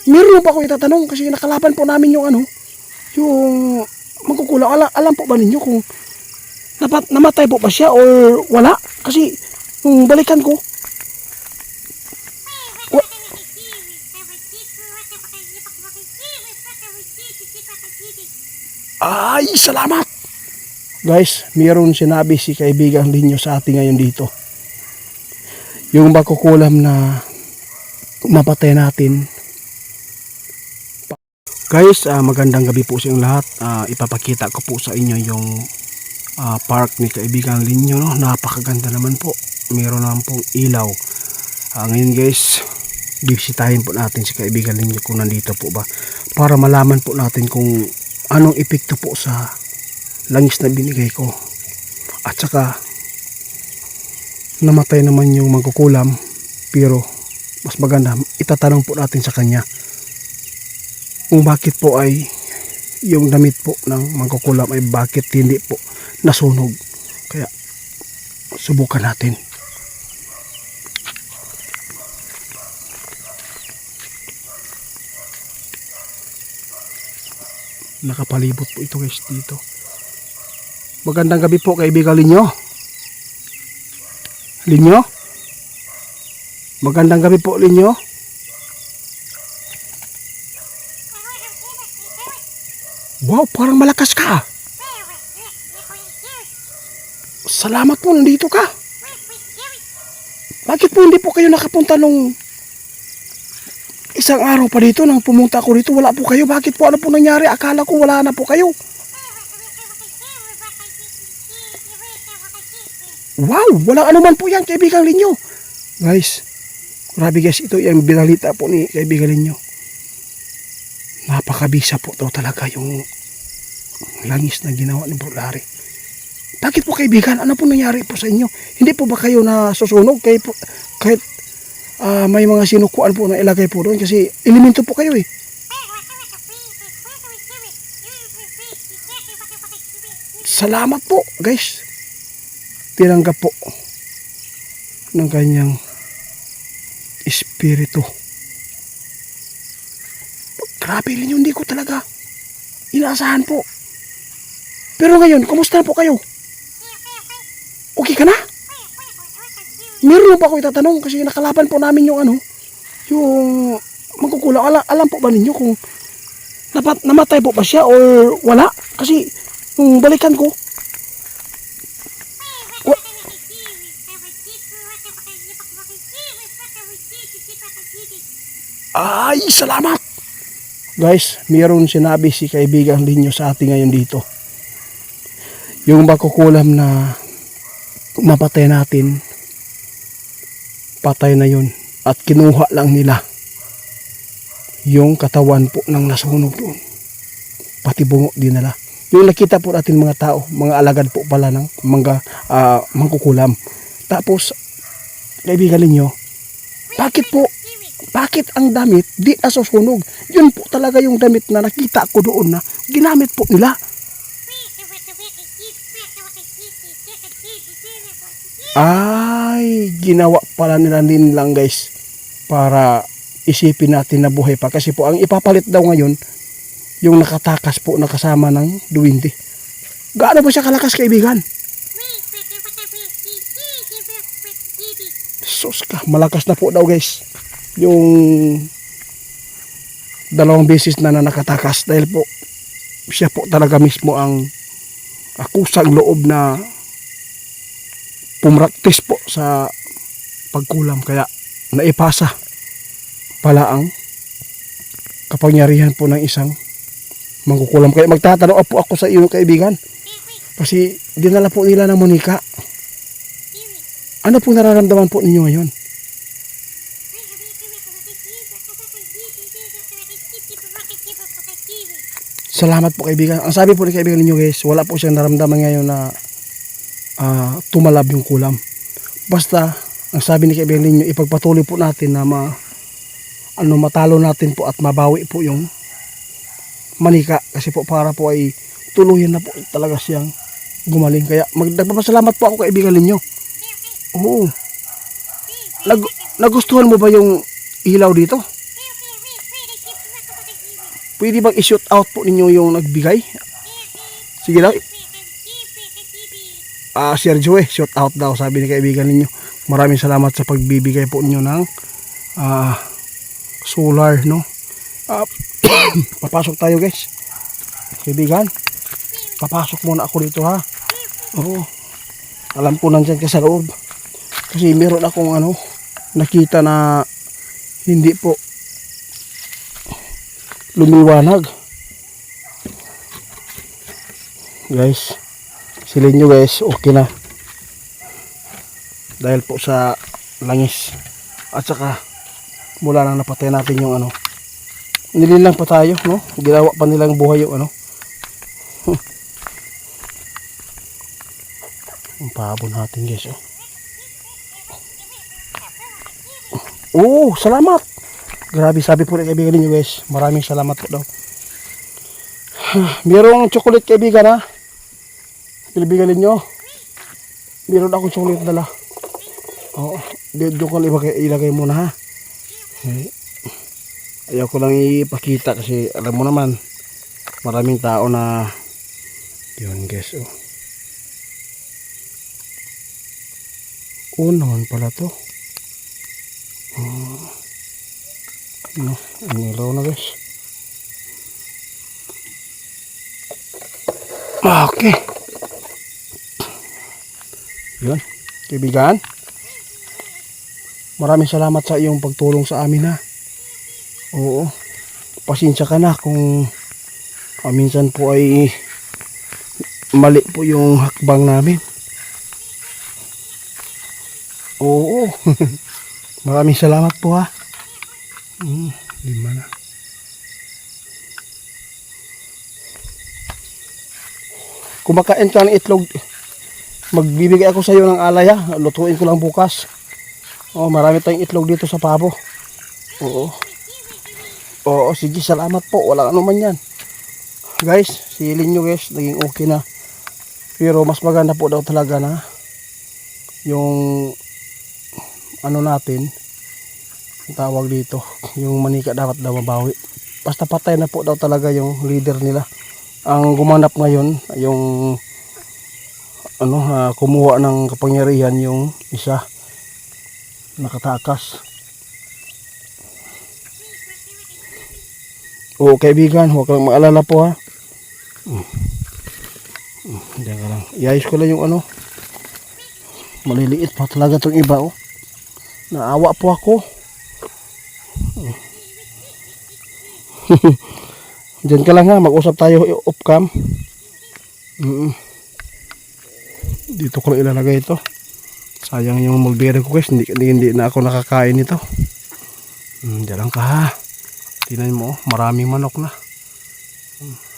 Meron pa ako itatanong kasi nakalaban po namin yung yung mangkukulam. Alam po ba ninyo kung namatay po ba siya or wala? Kasi nung balikan ko, ay, salamat! Guys, mayroon sinabi si kaibigan ninyo sa atin ngayon dito. Yung mangkukulam na napatay natin. Guys, magandang gabi po sa inyong lahat. Ipapakita ko po sa inyo yung park ni kaibigan ninyo. No? Napakaganda naman po. Mayroon naman pong ilaw. Ngayon guys, bisitahin po natin si kaibigan ninyo kung nandito po ba. Para malaman po natin kung anong epekto po sa langis na binigay ko. At saka namatay naman yung mangkukulam, pero mas maganda itatanong po natin sa kanya kung bakit po ay yung damit po ng mangkukulam ay bakit hindi po nasunog. Kaya subukan natin. Nakapalibot po ito guys dito. Magandang gabi po kaibigan Linyo. Linyo? Magandang gabi po Linyo. Wow, parang malakas ka. Salamat po, nandito ka. Bakit po hindi po kayo nakapunta nung isang araw pa dito nang pumunta ako dito? Wala po kayo. Bakit po? Ano po nangyari? Akala ko wala na po kayo. Wow, walang anuman po yan kaibigan Linyo. Guys, grabe guys, ito yung binalita po ni kaibigan Linyo. Napakabisa po daw talaga yung langis na ginawa ni Bro Larry. Bakit po kaibigan? Ano po nangyari po sa inyo? Hindi po ba kayo nasusunog? Kahit may mga sinukuan po na ilagay po doon kasi elemento po kayo eh. Salamat po guys. Tinanggap po ng kanyang espiritu. Grabe rin yun, hindi ko talaga inaasahan po. Pero ngayon, kumusta po kayo? Okay ka na? Meron pa ako itatanong kasi nakalaban po namin yung yung mangkukulam. Alam po ba ninyo kung namatay po ba siya or wala? Kasi nung balikan ko, ay, salamat! Guys, mayroon sinabi si kaibigan Linyo sa atin ngayon dito. Yung mangkukulam na napatay natin, patay na yun. At kinuha lang nila yung katawan po ng nasunog doon. Pati bungo din nila. Yung nakita po natin mga tao, mga alagad po pala ng mga mangkukulam. Tapos, kaibigan Linyo, bakit ang damit di nasusunog? Yun po talaga yung damit na nakita ko doon na ginamit po nila. Ay, ginawa pala nila din lang guys para isipin natin na buhay pa. Kasi po ang ipapalit daw ngayon yung nakatakas po na kasama ng duwindi. Gaano ba siya kalakas kaibigan? Sus ka, malakas na po daw guys yung dalawang beses na nakatakas dahil po siya po talaga mismo ang kusang loob na pumraktis po sa pagkulam, kaya naipasa pala ang kapangyarihan po ng isang mangkukulam. Kaya magtatanong po ako sa iyo kaibigan kasi dinala po nila ng Monica. Ano po nararamdaman po ninyo ngayon? Salamat po kaibigan. Ang sabi po ni kaibigan ninyo guys, wala po siyang naramdaman ngayon na tumalab yung kulam. Basta, ang sabi ni kaibigan ninyo, ipagpatuloy po natin na matalo natin po at mabawi po yung manika. Kasi po para po ay tuluyan na po talaga siyang gumaling. Kaya nagpapasalamat po ako kaibigan ninyo. Oo. Nagustuhan mo ba yung ilaw dito? Pwede bang i-shoot out po ninyo yung nagbigay? Sige daw. Sergio shoot out daw, sabi ni kaibigan ninyo. Maraming salamat sa pagbibigay po ninyo ng solar, no? Papasok tayo guys. Kaibigan, papasok muna ako dito ha. Oo. Alam ko nandyan ka sa loob. Kasi meron akong nakita na hindi po lumiwanag. Guys, silin nyo guys, okay na. Dahil po sa langis. At saka mula nang napatay natin yung nililang pa tayo, no? Ginawa pa nilang buhay yung ang pahabon natin guys, oh. Salamat. Grabe, sabi po ng kaibigan ninyo guys. Maraming salamat po daw. Merong chocolate kaibigan ha. Kaibigan ninyo. Meron akong chocolate dala. Oo. Diyo ko ilagay muna ha. Ayaw ko lang ipakita kasi alam mo naman maraming tao na yun guys. Naman pala to. Inilaw na guys. Okay. Yun. Kaibigan, maraming salamat sa iyong pagtulong sa amin ha. Oo. Pasensya ka na kung minsan po ay mali po yung hakbang namin. Oo. Maraming salamat po ha. Lima na. Kumakain ka ng itlog. Magbibigay ako sa iyo ng alay ha. Lutuin ko lang bukas. Marami tayong itlog dito sa pabo. Oo. Oo, sige, salamat po. Wala ano man yan. Guys, silin nyo guys. Naging okay na. Pero mas maganda po daw talaga na yung natin, tawag dito, yung manika dapat daw mabawi. Basta patay na po daw talaga yung leader nila. Ang gumanap ngayon yung kumuha ng kapangyarihan yung isa nakatakas. Oo kaibigan, huwag kang maalala po ha. Diyan ka lang. Iayos ko lang yung maliliit pa talaga itong iba naawa po ako. Diyan ka lang ha, mag-usap tayo off cam. Dito ko lang ilalagay ito. Sayang yung mulberry ko guys, hindi na ako nakakain nito. Diyan lang ka ha. Tingnan mo, maraming manok na.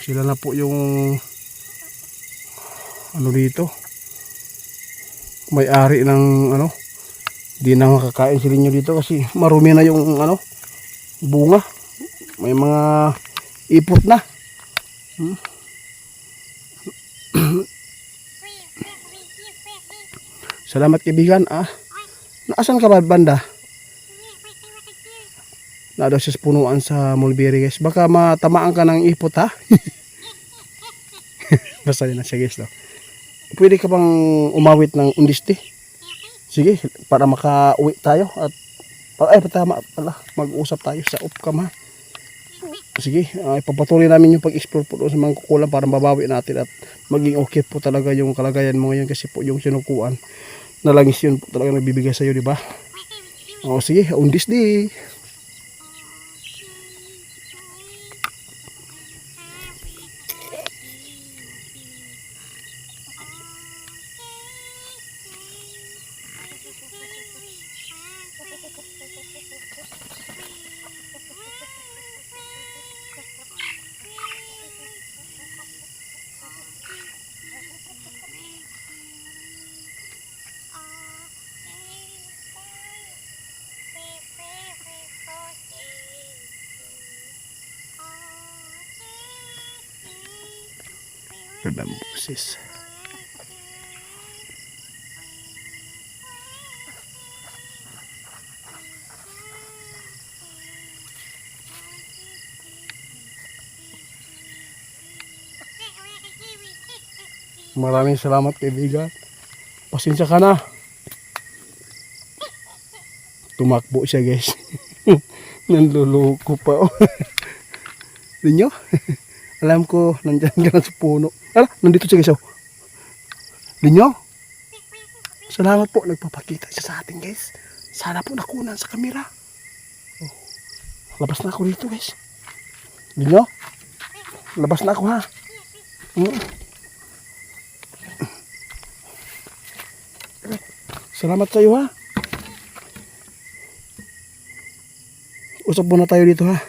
Sila na po yung dito. May-ari ng di na makakain sila nyo dito kasi marumi na yung bunga. May mga ipot na. Salamat kaibigan. Naasan ka ba banda? Na daw sa punuan sa mulberry guys. Baka matamaan ka ng ipot ha. Basta yun na siya guys daw. Pwede ka bang umawit ng undiste? Sige, para makauwi tayo at tama pala, mag-usap tayo sa off-cam ha. Sige, ipapatuloy namin yung pag-explore po doon sa mga kukulang para mabawi natin at maging okay po talaga yung kalagayan mo ngayon kasi po yung sinukuan na langis yun po talaga nagbibigay sa iyo, di ba? Sige, undiste. Bambusis. Maraming salamat kaibigan. Pasensya ka na. Tumakbo siya guys. Nanluloko pa. Ninyo? Alam ko, nandyan ka na sa puno. Ala, nandito siya guys. Ninyo? Salamat po, nagpapakita siya sa atin guys. Sana po nakunan sa kamera. Oh, labas na ako dito guys. Ninyo? Labas na ako ha. Salamat sa iyo ha. Usap muna tayo dito ha.